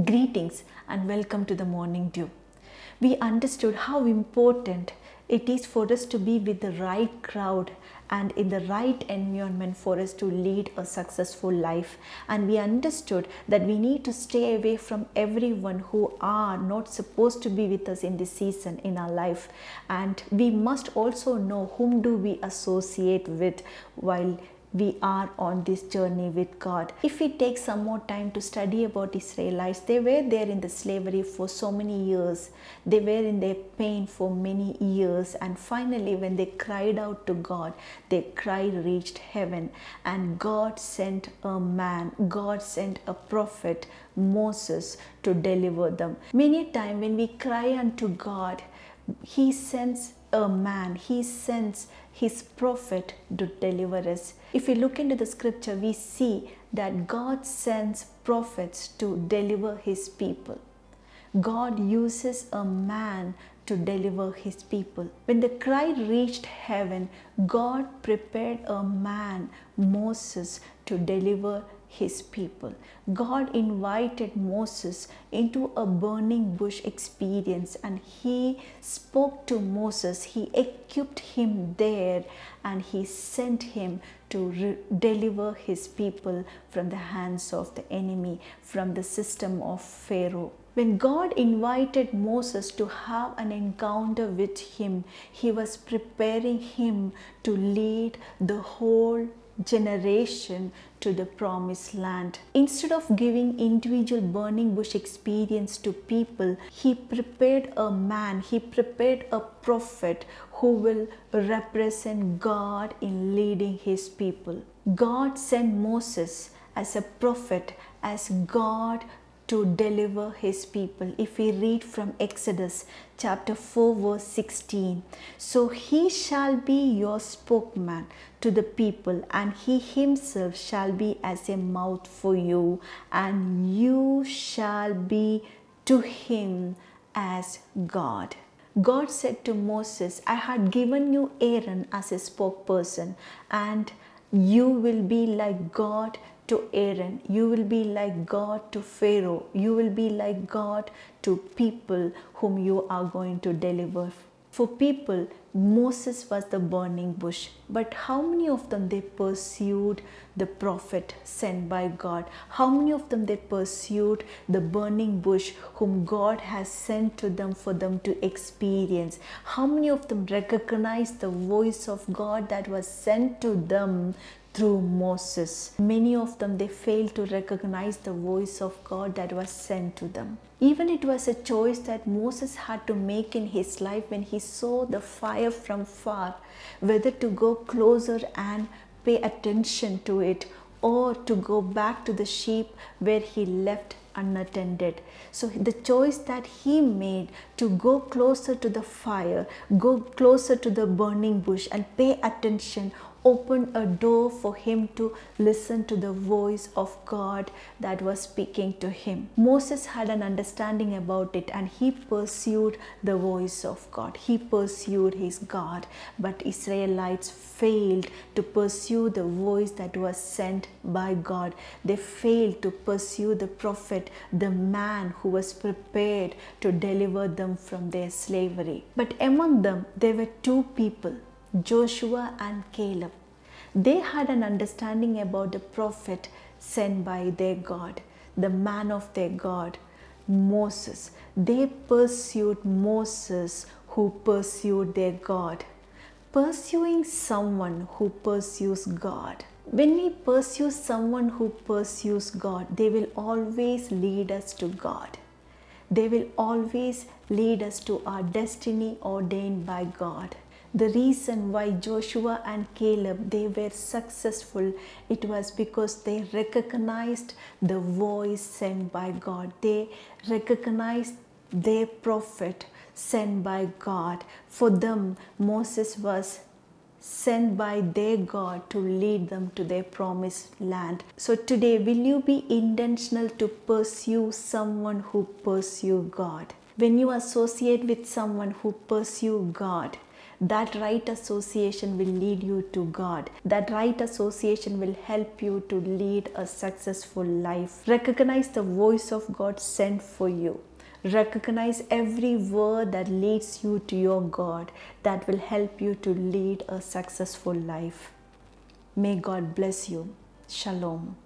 Greetings and welcome to the Morning Dew. We understood how important it is for us to be with the right crowd and in the right environment for us to lead a successful life. And we understood that we need to stay away from everyone who are not supposed to be with us in this season in our life. And we must also know whom do we associate with while we are on this journey with God. If we take some more time to study about Israelites, they were there in the slavery for so many years. They were in their pain for many years, and finally when they cried out to God, their cry reached heaven, and God sent a man, God sent a prophet, Moses, to deliver them. Many a time when we cry unto God, He sends a man, He sends His prophet to deliver us. If we look into the scripture, we see that God sends prophets to deliver His people. God uses a man to deliver His people. When the cry reached heaven, God prepared a man, Moses, to deliver His people. God invited Moses into a burning bush experience, and He spoke to Moses. He equipped him there, and He sent him to deliver His people from the hands of the enemy, from the system of Pharaoh. When God invited Moses to have an encounter with Him, He was preparing him to lead the whole generation to the promised land. Instead of giving individual burning bush experience to people, He prepared a man, He prepared a prophet who will represent God in leading His people. God sent Moses as a prophet, as God to deliver His people. If we read from Exodus chapter 4 verse 16, so he shall be your spokesman to the people, and he himself shall be as a mouth for you, and you shall be to him as God. God said to Moses, I had given you Aaron as a spokesperson, and you will be like God to Aaron. You will be like God to Pharaoh. You will be like God to people whom you are going to deliver. For people, Moses was the burning bush, but how many of them they pursued the prophet sent by God? How many of them they pursued the burning bush whom God has sent to them for them to experience? How many of them recognized the voice of God that was sent to them through Moses? Many of them they failed to recognize the voice of God that was sent to them. Even it was a choice that Moses had to make in his life when he saw the fire from far, whether to go closer and pay attention to it, or to go back to the sheep where he left unattended. So the choice that he made to go closer to the fire, go closer to the burning bush and pay attention, opened a door for him to listen to the voice of God that was speaking to him. Moses had an understanding about it, and he pursued the voice of God. He pursued his God. But Israelites failed to pursue the voice that was sent by God. They failed to pursue the prophet, the man who was prepared to deliver them from their slavery. But among them, there were two people, Joshua and Caleb. They had an understanding about the prophet sent by their God, the man of their God, Moses. They pursued Moses who pursued their God. Pursuing someone who pursues God. When we pursue someone who pursues God, they will always lead us to God. They will always lead us to our destiny ordained by God. The reason why Joshua and Caleb they were successful, it was because they recognized the voice sent by God. They recognized their prophet sent by God. For them, Moses was sent by their God to lead them to their promised land. So today, will you be intentional to pursue someone who pursues God? When you associate with someone who pursues God, That right association will lead you to God. That right association will help you to lead a successful life. Recognize the voice of God sent for you. Recognize every word that leads you to your God, that will help you to lead a successful life. May God bless you. Shalom.